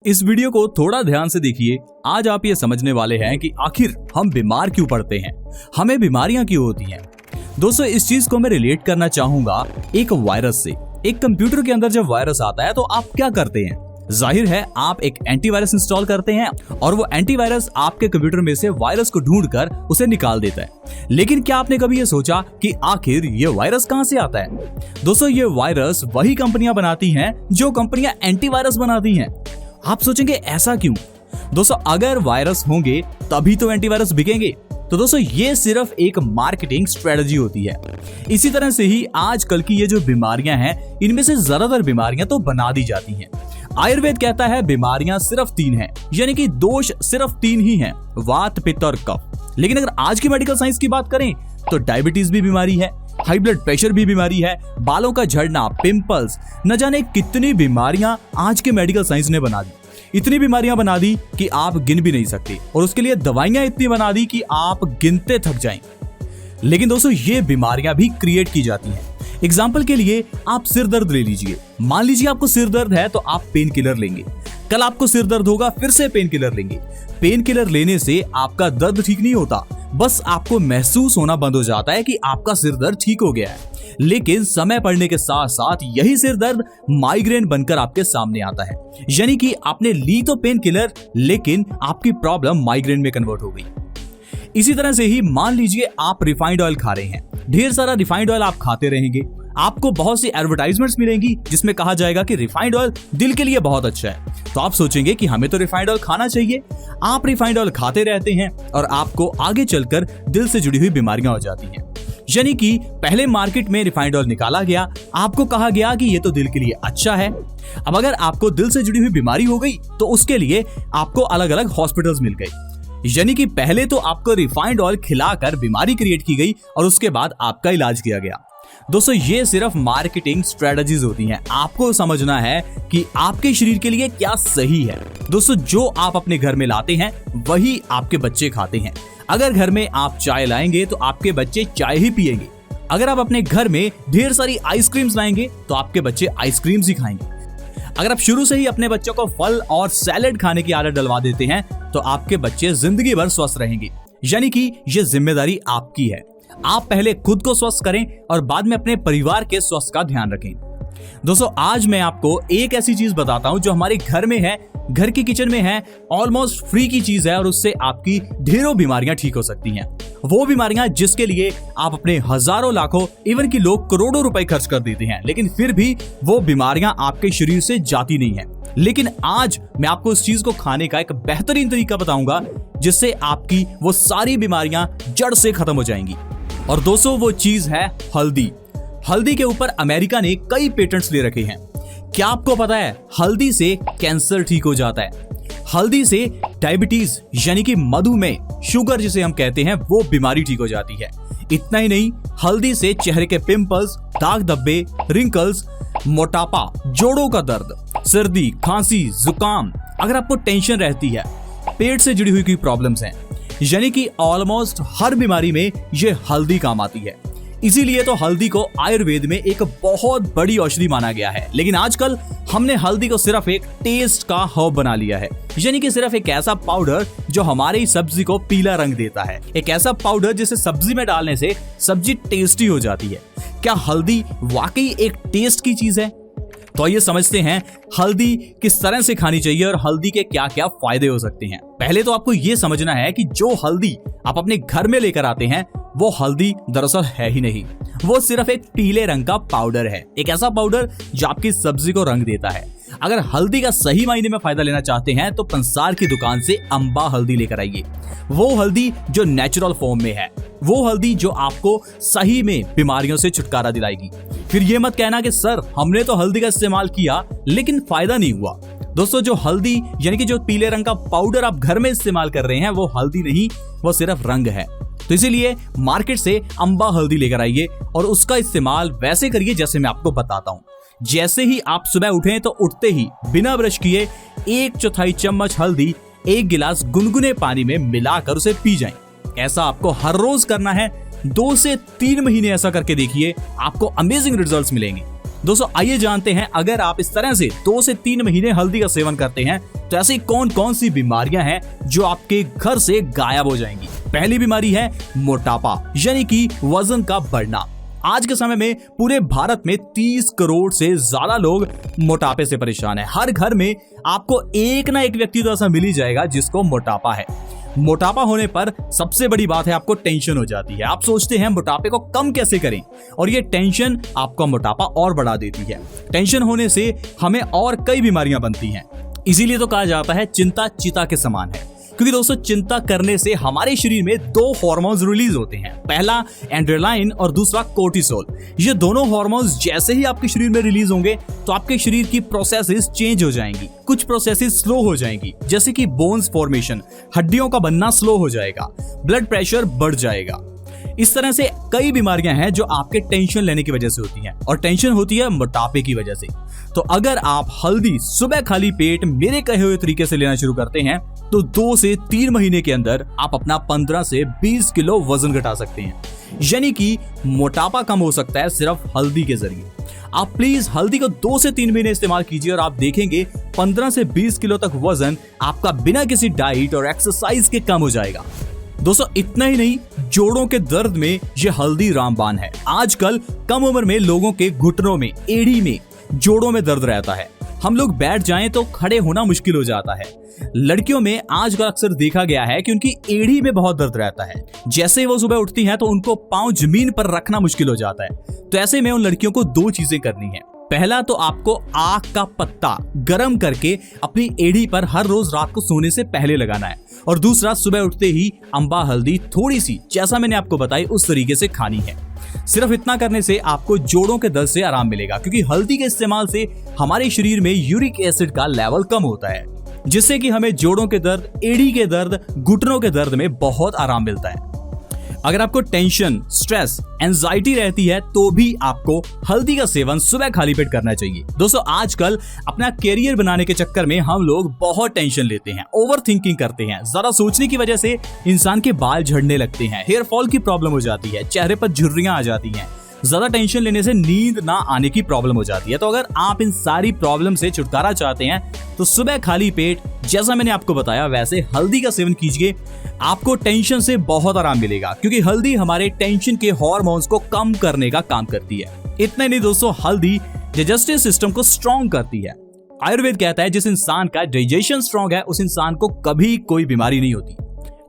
इस वीडियो को थोड़ा ध्यान से देखिए। आज आप ये समझने वाले हैं कि आखिर हम बीमार क्यों पड़ते हैं, हमें बीमारियां क्यों होती हैं। दोस्तों, इस चीज को मैं रिलेट करना चाहूंगा एक वायरस से। एक कंप्यूटर के अंदर जब वायरस आता है तो आप क्या करते हैं? जाहिर है आप एक एंटीवायरस इंस्टॉल करते हैं और वो एंटीवायरस आपके कंप्यूटर में से वायरस को ढूंढकर उसे निकाल देता है। लेकिन क्या आपने कभी ये सोचा कि आखिर ये वायरस कहां से आता है? दोस्तों, ये वायरस वही कंपनियां बनाती हैं जो कंपनियां एंटीवायरस बनाती हैं। आप सोचेंगे ऐसा क्यों? दोस्तों, अगर वायरस होंगे तभी तो एंटीवायरस बिकेंगे। तो दोस्तों, ये सिर्फ एक मार्केटिंग स्ट्रेटजी होती है। इसी तरह से ही आजकल की ये जो बीमारियां हैं, इनमें से ज्यादातर बीमारियां तो बना दी जाती हैं। आयुर्वेद कहता है बीमारियां सिर्फ 3 हैं, यानी कि दोष सिर्फ 3 ही हैं, वात, पित्त और कफ। लेकिन अगर आज की मेडिकल साइंस की बात करें तो डायबिटीज भी बीमारी है, हाई ब्लड प्रेशर भी बीमारी है, बालों का झड़ना, पिंपल्स, न जाने कितनी बीमारियां आज के मेडिकल साइंस ने बना दी। इतनी बीमारियां बना दी कि आप गिन भी नहीं सकते, और उसके लिए दवाइयां इतनी बना दी कि आप गिनते थक जाएं। लेकिन दोस्तों, ये बीमारियां भी क्रिएट की जाती हैं। एग्जाम्पल के लिए आप सिर दर्द ले लीजिए। मान लीजिए आपको सिर दर्द है तो आप पेन किलर लेंगे। कल आपको सिर दर्द होगा, फिर से पेन किलर लेंगे। पेन किलर लेने से आपका दर्द ठीक नहीं होता, बस आपको महसूस होना बंद हो जाता है कि आपका सिर दर्द ठीक हो गया है। लेकिन समय पड़ने के साथ साथ यही सिर दर्द माइग्रेन बनकर आपके सामने आता है। यानी कि आपने ली तो पेन किलर, लेकिन आपकी प्रॉब्लम माइग्रेन में कन्वर्ट हो गई। इसी तरह से ही मान लीजिए आप रिफाइंड ऑयल खा रहे हैं। ढेर सारा रिफाइंड ऑयल आप खाते रहेंगे, आपको बहुत सी एडवर्टाइजमेंट्स मिलेंगी जिसमें कहा जाएगा कि रिफाइंड ऑयल दिल के लिए बहुत अच्छा है। तो आप सोचेंगे कि हमें तो रिफाइंड ऑयल खाना चाहिए। आप रिफाइंड ऑयल खाते रहते हैं और आपको आगे चलकर दिल से जुड़ी हुई बीमारियां हो जाती हैं। यानी कि पहले मार्केट में रिफाइंड ऑयल निकाला गया, आपको कहा गया कि ये तो दिल के लिए अच्छा है। अब अगर आपको दिल से जुड़ी हुई बीमारी हो गई तो उसके लिए आपको अलग अलग हॉस्पिटल्स मिल गए। यानी कि पहले तो आपको रिफाइंड ऑयल खिलाकर बीमारी क्रिएट की गई और उसके बाद आपका इलाज किया गया। दोस्तों, ये सिर्फ मार्केटिंग स्ट्रेटजीज होती हैं। आपको समझना है कि आपके शरीर के लिए क्या सही है। दोस्तों, जो आप अपने घर में लाते हैं वही आपके बच्चे खाते हैं। अगर घर में आप चाय लाएंगे तो आपके बच्चे चाय ही पिएंगे। अगर आप अपने घर में ढेर सारी आइसक्रीम्स लाएंगे तो आपके बच्चे आइसक्रीम्स ही खाएंगे। अगर आप शुरू से ही अपने बच्चों को फल और सैलेड खाने की आदत डलवा देते हैं तो आपके बच्चे जिंदगी भर स्वस्थ रहेंगे। यानी कि ये जिम्मेदारी आपकी है। आप पहले खुद को स्वस्थ करें और बाद में अपने परिवार के स्वास्थ्य का ध्यान रखें। दोस्तों, आज मैं आपको एक ऐसी चीज बताता हूं जो हमारे घर में है, घर की किचन में है, ऑलमोस्ट फ्री की चीज है और उससे आपकी ढेरों बीमारियां ठीक हो सकती हैं। वो बीमारियां जिसके लिए आप अपने हजारों, लाखों, इवन की लोग करोड़ों रुपए खर्च कर देते हैं, लेकिन फिर भी वो बीमारियां आपके शरीर से जाती नहीं है। लेकिन आज मैं आपको इस चीज को खाने का एक बेहतरीन तरीका बताऊंगा जिससे आपकी वो सारी बीमारियां जड़ से खत्म हो जाएंगी। और दोस्तों, वो चीज है हल्दी। हल्दी के ऊपर अमेरिका ने कई पेटेंट्स ले रखे हैं। क्या आपको पता है हल्दी से कैंसर ठीक हो जाता है? हल्दी से डायबिटीज यानी कि मधुमेह, शुगर जिसे हम कहते हैं, वो बीमारी ठीक हो जाती है। इतना ही नहीं, हल्दी से चेहरे के पिंपल्स, दाग धब्बे, रिंकल्स, मोटापा, जोड़ों का दर्द, सर्दी, खांसी, जुकाम, अगर आपको टेंशन रहती है, पेट से जुड़ी हुई कोई प्रॉब्लम्स हैं, यानी कि ऑलमोस्ट हर बीमारी में ये हल्दी काम आती है। इसीलिए तो हल्दी को आयुर्वेद में एक बहुत बड़ी औषधि माना गया है। लेकिन आजकल हमने हल्दी को सिर्फ एक टेस्ट का हर्ब बना लिया है, यानी कि सिर्फ एक ऐसा पाउडर जो हमारी सब्जी को पीला रंग देता है, एक ऐसा पाउडर जिसे सब्जी में डालने से सब्जी टेस्टी हो जाती है। क्या हल्दी वाकई एक टेस्ट की चीज है? तो ये समझते हैं हल्दी किस तरह से खानी चाहिए और हल्दी के क्या क्या फायदे हो सकते हैं। पहले तो आपको ये समझना है कि जो हल्दी आप अपने घर में लेकर आते हैं वो हल्दी दरअसल है ही नहीं, वो सिर्फ एक पीले रंग का पाउडर है, एक ऐसा पाउडर जो आपकी सब्जी को रंग देता है। अगर हल्दी का सही मायने में फायदा लेना चाहते हैं तो पंसार की दुकान से अंबा हल्दी लेकर आइए। वो हल्दी जो नेचुरल फॉर्म में है, वो हल्दी जो आपको सही में बीमारियों से छुटकारा दिलाएगी। फिर ये मत कहना कि सर हमने तो हल्दी का इस्तेमाल किया लेकिन फायदा नहीं हुआ। दोस्तों, जो हल्दी यानी कि जो पीले रंग का पाउडर आप घर में इस्तेमाल कर रहे हैं वो हल्दी नहीं, वो सिर्फ रंग है। तो इसीलिए मार्केट से अंबा हल्दी लेकर आइए और उसका इस्तेमाल वैसे करिए जैसे मैं आपको बताता हूं। जैसे ही आप सुबह उठें तो उठते ही बिना ब्रश किए 1/4 चम्मच हल्दी 1 गिलास गुनगुने पानी में मिलाकर उसे पी जाएं। ऐसा आपको हर रोज करना है। 2 से 3 महीने ऐसा करके देखिए, आपको अमेजिंग रिजल्ट्स मिलेंगे। दोस्तों आइए जानते हैं, अगर आप इस तरह से 2 से 3 महीने हल्दी का सेवन करते हैं तो ऐसी कौन कौन सी बीमारियां हैं जो आपके घर से गायब हो जाएंगी। पहली बीमारी है मोटापा, यानी कि वजन का बढ़ना। आज के समय में पूरे भारत में 30 करोड़ से ज्यादा लोग मोटापे से परेशान हैं। हर घर में आपको एक ना एक व्यक्ति तो ऐसा मिल ही जाएगा जिसको मोटापा है। मोटापा होने पर सबसे बड़ी बात है आपको टेंशन हो जाती है। आप सोचते हैं मोटापे को कम कैसे करें, और ये टेंशन आपका मोटापा और बढ़ा देती है। टेंशन होने से हमें और कई बीमारियां बनती हैं। इसीलिए तो कहा जाता है चिंता चिता के समान है, क्योंकि दोस्तों चिंता करने से हमारे शरीर में 2 हार्मोन्स रिलीज होते हैं। पहला एड्रेनालिन और दूसरा कोर्टिसोल। ये दोनों हार्मोन्स जैसे ही आपके शरीर में रिलीज होंगे तो आपके शरीर की प्रोसेसेस चेंज हो जाएंगी। कुछ प्रोसेसेस स्लो हो जाएंगी, जैसे कि बोन्स फॉर्मेशन, हड्डियों का बनना स्लो हो जाएगा, ब्लड प्रेशर बढ़ जाएगा। इस तरह से कई बीमारियां हैं जो आपके टेंशन लेने की वजह से होती हैं, और टेंशन होती है मोटापे की वजह से। तो अगर आप हल्दी सुबह खाली पेट मेरे कहे हुए तरीके से लेना शुरू करते हैं तो 2 से 3 महीने के अंदर आप अपना 15 से 20 किलो वजन घटा सकते हैं। यानी कि मोटापा कम हो सकता है सिर्फ हल्दी के जरिए। आप प्लीज हल्दी को 2 से 3 महीने इस्तेमाल कीजिए और आप देखेंगे 15 से 20 किलो तक वजन आपका बिना किसी डाइट और एक्सरसाइज के कम हो जाएगा। दोस्तों इतना ही नहीं, जोड़ों के दर्द में ये हल्दी रामबाण है। आजकल कम उम्र में लोगों के घुटनों में, एड़ी में, जोड़ों में दर्द रहता है। हम लोग बैठ जाएं तो खड़े होना मुश्किल हो जाता है। लड़कियों में आजकल अक्सर देखा गया है कि उनकी एड़ी में बहुत दर्द रहता है। जैसे ही वो सुबह उठती हैं तो उनको पांव जमीन पर रखना मुश्किल हो जाता है। तो ऐसे में उन लड़कियों को 2 चीजें करनी है। पहला तो आपको आक का पत्ता गर्म करके अपनी एड़ी पर हर रोज रात को सोने से पहले लगाना है, और दूसरा सुबह उठते ही अम्बा हल्दी थोड़ी सी, जैसा मैंने आपको बताई उस तरीके से खानी है। सिर्फ इतना करने से आपको जोड़ों के दर्द से आराम मिलेगा, क्योंकि हल्दी के इस्तेमाल से हमारे शरीर में यूरिक एसिड का लेवल कम होता है, जिससे कि हमें जोड़ों के दर्द, एड़ी के दर्द, घुटनों के दर्द में बहुत आराम मिलता है। अगर आपको टेंशन, स्ट्रेस, एंजाइटी रहती है तो भी आपको हल्दी का सेवन सुबह खाली पेट करना चाहिए। दोस्तों आजकल अपना कैरियर बनाने के चक्कर में हम लोग बहुत टेंशन लेते हैं, ओवर थिंकिंग करते हैं। ज्यादा सोचने की वजह से इंसान के बाल झड़ने लगते हैं, हेयर फॉल की प्रॉब्लम हो जाती है, चेहरे पर झुर्रियां आ जाती हैं। ज्यादा टेंशन लेने से नींद ना आने की प्रॉब्लम हो जाती है। तो अगर आप इन सारी प्रॉब्लम से छुटकारा चाहते हैं तो सुबह खाली पेट, जैसा मैंने आपको बताया वैसे हल्दी का सेवन कीजिए। आपको टेंशन से बहुत आराम मिलेगा, क्योंकि हल्दी हमारे टेंशन के हार्मोन्स को कम करने का काम करती है। इतना नहीं दोस्तों, हल्दी डाइजेस्टिव सिस्टम को स्ट्रॉन्ग करती है। आयुर्वेद कहता है जिस इंसान का डाइजेशन स्ट्रॉन्ग है उस इंसान को कभी कोई बीमारी नहीं होती।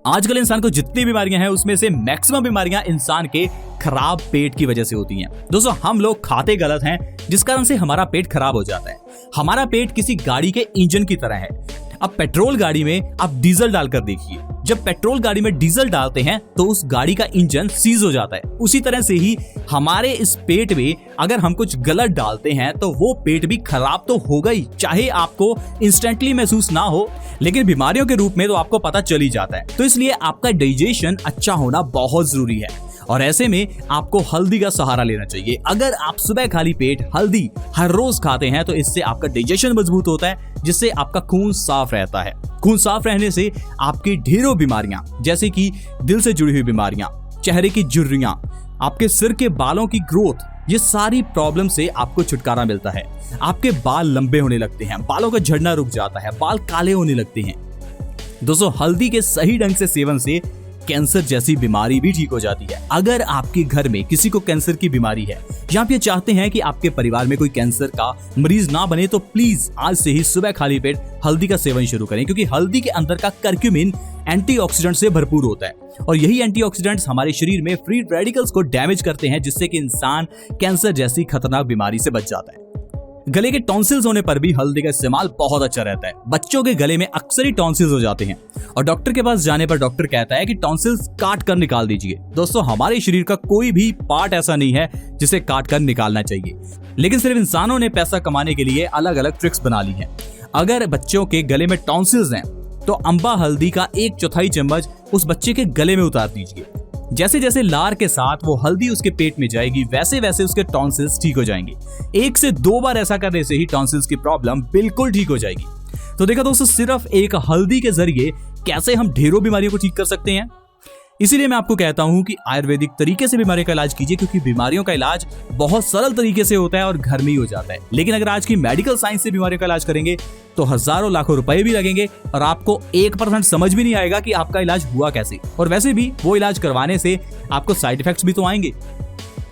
आजकल इंसान को जितनी बीमारियां हैं उसमें से मैक्सिमम बीमारियां इंसान के खराब पेट की वजह से होती हैं। दोस्तों हम लोग खाते गलत हैं, जिस कारण से हमारा पेट खराब हो जाता है। हमारा पेट किसी गाड़ी के इंजन की तरह है। अब पेट्रोल गाड़ी में आप डीजल डालकर देखिए, जब पेट्रोल गाड़ी में डीजल डालते हैं तो उस गाड़ी का इंजन सीज हो जाता है। उसी तरह से ही हमारे इस पेट में अगर हम कुछ गलत डालते हैं तो वो पेट भी खराब तो होगा ही, चाहे आपको इंस्टेंटली महसूस ना हो, लेकिन बीमारियों के रूप में तो आपको पता चल ही जाता है। तो इसलिए आपका डाइजेशन अच्छा होना बहुत जरूरी है, और ऐसे में आपको हल्दी का सहारा लेना चाहिए। अगर आप सुबह खाली पेट हल्दी हर रोज खाते हैं तो इससे आपका डाइजेशन मजबूत होता है, जिससे आपका खून साफ रहता है। खून साफ रहने से आपकी ढेरों बीमारियां, जैसे कि दिल से जुड़ी हुई बीमारियां, चेहरे की झुर्रियां, आपके सिर के बालों की ग्रोथ, ये सारी प्रॉब्लम से आपको छुटकारा मिलता है। आपके बाल लंबे होने लगते हैं, बालों का झड़ना रुक जाता है, बाल काले होने लगते हैं। दोस्तों हल्दी के सही ढंग से सेवन से कैंसर जैसी बीमारी भी ठीक हो जाती है। अगर आपके घर में किसी को कैंसर की बीमारी है या आप ये चाहते हैं कि आपके परिवार में कोई कैंसर का मरीज ना बने, तो प्लीज आज से ही सुबह खाली पेट हल्दी का सेवन शुरू करें, क्योंकि हल्दी के अंदर का कर्क्यूमिन एंटीऑक्सीडेंट से भरपूर होता है, और यही एंटीऑक्सीडेंट्स हमारे शरीर में फ्री रेडिकल्स को डैमेज करते हैं, जिससे कि इंसान कैंसर जैसी खतरनाक बीमारी से बच जाता है। गले के टॉन्सिल्स होने पर भी हल्दी का इस्तेमाल बहुत अच्छा रहता है। बच्चों के गले में अक्सर ही टॉन्सिल्स हो जाते हैं, और डॉक्टर के पास जाने पर डॉक्टर कहता है कि टॉन्सिल्स काट कर निकाल दीजिए। दोस्तों हमारे शरीर का कोई भी पार्ट ऐसा नहीं है जिसे काट कर निकालना चाहिए, लेकिन सिर्फ इंसानों ने पैसा कमाने के लिए अलग अलग ट्रिक्स बना ली हैं। अगर बच्चों के गले में टॉन्सिल्स हैं तो अम्बा हल्दी का 1/4 चम्मच उस बच्चे के गले में उतार दीजिए। जैसे जैसे लार के साथ वो हल्दी उसके पेट में जाएगी, वैसे वैसे उसके टॉन्सिल्स ठीक हो जाएंगे। 1 से 2 बार ऐसा करने से ही टॉन्सिल्स की प्रॉब्लम बिल्कुल ठीक हो जाएगी। तो देखा दोस्तों, सिर्फ एक हल्दी के जरिए कैसे हम ढेरों बीमारियों को ठीक कर सकते हैं। इसीलिए मैं आपको कहता हूं कि आयुर्वेदिक तरीके से बीमारियों का इलाज कीजिए, क्योंकि बीमारियों का इलाज बहुत सरल तरीके से होता है और घर में ही हो जाता है। लेकिन अगर आज की मेडिकल साइंस से बीमारियों का इलाज करेंगे तो हजारों लाखों रुपए भी लगेंगे और आपको 1% समझ भी नहीं आएगा कि आपका इलाज हुआ कैसे। और वैसे भी वो इलाज करवाने से आपको साइड इफेक्ट्स भी तो आएंगे।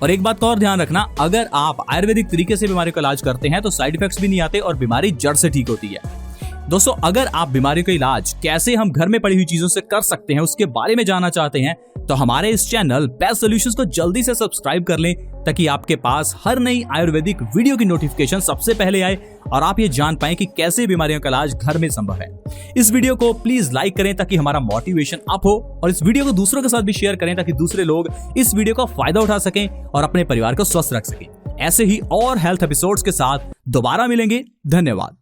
और एक बात का और ध्यान रखना, अगर आप आयुर्वेदिक तरीके से बीमारियों का इलाज करते हैं तो साइड इफेक्ट्स भी नहीं आते और बीमारी जड़ से ठीक होती है। दोस्तों, अगर आप बीमारियों का इलाज कैसे हम घर में पड़ी हुई चीजों से कर सकते हैं उसके बारे में जानना चाहते हैं तो हमारे इस चैनल बेस्ट सॉल्यूशंस को जल्दी से सब्सक्राइब कर लें, ताकि आपके पास हर नई आयुर्वेदिक वीडियो की नोटिफिकेशन सबसे पहले आए और आप ये जान पाएं कि कैसे बीमारियों का इलाज घर में संभव है। इस वीडियो को प्लीज लाइक करें ताकि हमारा मोटिवेशन अप हो, और इस वीडियो को दूसरों के साथ भी शेयर करें ताकि दूसरे लोग इस वीडियो का फायदा उठा सकें और अपने परिवार को स्वस्थ रख सकें। ऐसे ही और हेल्थ एपिसोड्स के साथ दोबारा मिलेंगे। धन्यवाद।